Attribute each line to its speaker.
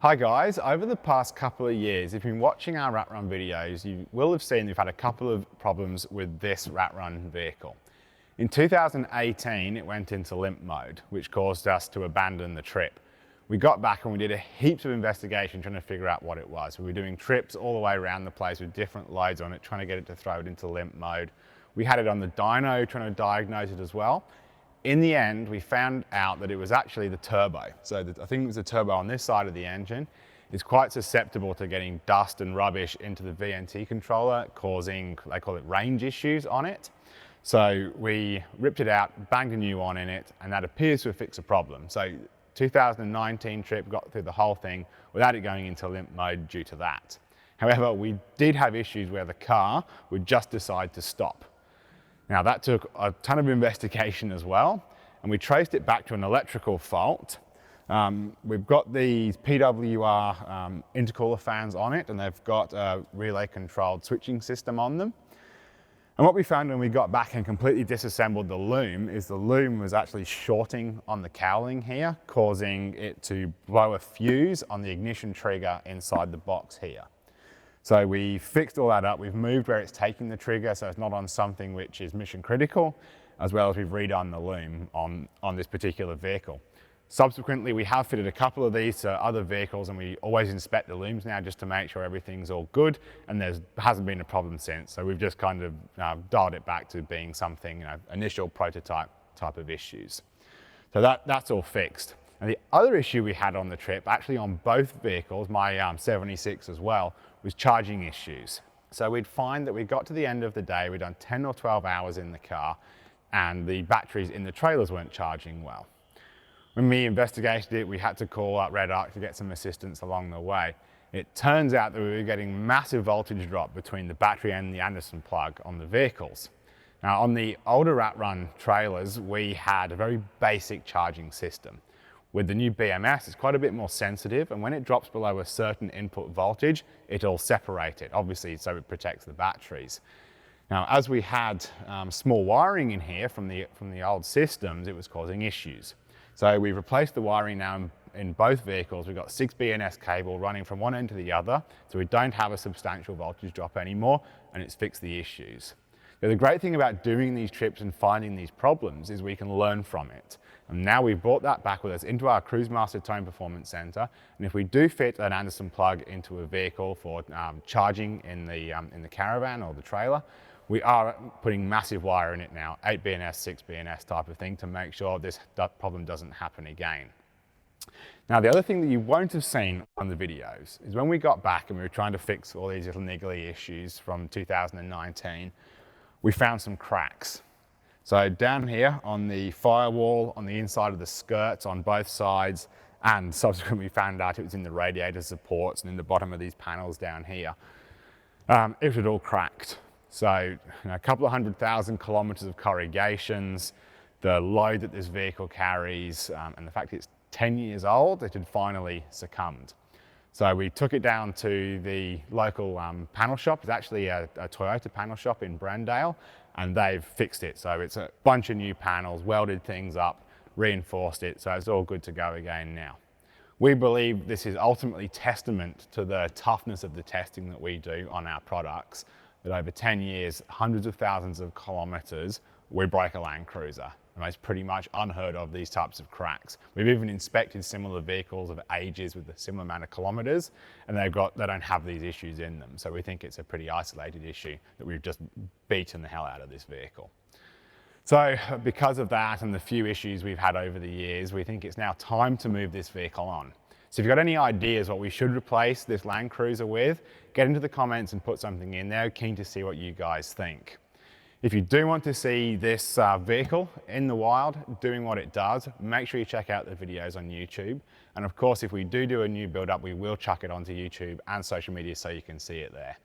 Speaker 1: Hi guys, over the past couple of years, if you've been watching our rat run videos, you will have seen we've had a couple of problems with this rat run vehicle. In 2018, it went into limp mode, which caused us to abandon the trip. We got back and we did a heaps of investigation trying to figure out what it was. We were doing trips all the way around the place with different loads on it, trying to get it to throw it into limp mode. We had it on the dyno, trying to diagnose it as well. In the end, we found out that it was actually the turbo. So I think it was the turbo on this side of the engine. It's quite susceptible to getting dust and rubbish into the VNT controller, causing, they call it range issues on it. So we ripped it out, banged a new one in it, and that appears to have fixed the problem. So 2019 trip got through the whole thing without it going into limp mode due to that. However, we did have issues where the car would just decide to stop. Now that took a ton of investigation as well, and we traced it back to an electrical fault. We've got these PWR intercooler fans on it, and they've got a relay controlled switching system on them. And what we found when we got back and completely disassembled the loom is the loom was actually shorting on the cowling here, causing it to blow a fuse on the ignition trigger inside the box here. So we fixed all that up. We've moved where it's taking the trigger so it's not on something which is mission critical, as well as we've redone the loom on this particular vehicle. Subsequently, we have fitted a couple of these to other vehicles, and we always inspect the looms now just to make sure everything's all good, and there hasn't been a problem since. So we've just kind of dialed it back to being something, initial prototype type of issues. So that's all fixed. And the other issue we had on the trip, actually on both vehicles, my 76 as well, was charging issues. So we'd find that we got to the end of the day, we'd done 10 or 12 hours in the car, and the batteries in the trailers weren't charging well. When we investigated it, we had to call up R.A.T to get some assistance along the way. It turns out that we were getting massive voltage drop between the battery and the Anderson plug on the vehicles. Now on the older rat run trailers, we had a very basic charging system. With the new BMS, it's quite a bit more sensitive, and when it drops below a certain input voltage, it'll separate it, obviously, so it protects the batteries. Now, as we had small wiring in here from the old systems, it was causing issues. So we've replaced the wiring now in both vehicles. We've got 6 BNS cable running from one end to the other, so we don't have a substantial voltage drop anymore, and it's fixed the issues. Now, the great thing about doing these trips and finding these problems is we can learn from it. And now we've brought that back with us into our Cruisemaster Tone Performance Center. And if we do fit an Anderson plug into a vehicle for charging in the caravan or the trailer, we are putting massive wire in it now, 8 BNS, 6 BNS type of thing, to make sure that problem doesn't happen again. Now, the other thing that you won't have seen on the videos is when we got back and we were trying to fix all these little niggly issues from 2019, we found some cracks. So down here on the firewall, on the inside of the skirts on both sides, and subsequently we found out it was in the radiator supports and in the bottom of these panels down here, it had all cracked. So a couple of 100,000 kilometers of corrugations, the load that this vehicle carries, and the fact it's 10 years old, it had finally succumbed. So we took it down to the local panel shop. It's actually a Toyota panel shop in Brendale, and they've fixed it. So it's a bunch of new panels, welded things up, reinforced it, so it's all good to go again now. We believe this is ultimately testament to the toughness of the testing that we do on our products, that over 10 years, hundreds of thousands of kilometers, we break a Landcruiser. And it's pretty much unheard of, these types of cracks. We've even inspected similar vehicles of ages with a similar amount of kilometers, and they don't have these issues in them. So we think it's a pretty isolated issue that we've just beaten the hell out of this vehicle. So because of that and the few issues we've had over the years, we think it's now time to move this vehicle on. So if you've got any ideas what we should replace this Landcruiser with, get into the comments and put something in there. Keen to see what you guys think. If you do want to see this vehicle in the wild doing what it does, make sure you check out the videos on YouTube. And of course, if we do a new build up, we will chuck it onto YouTube and social media so you can see it there.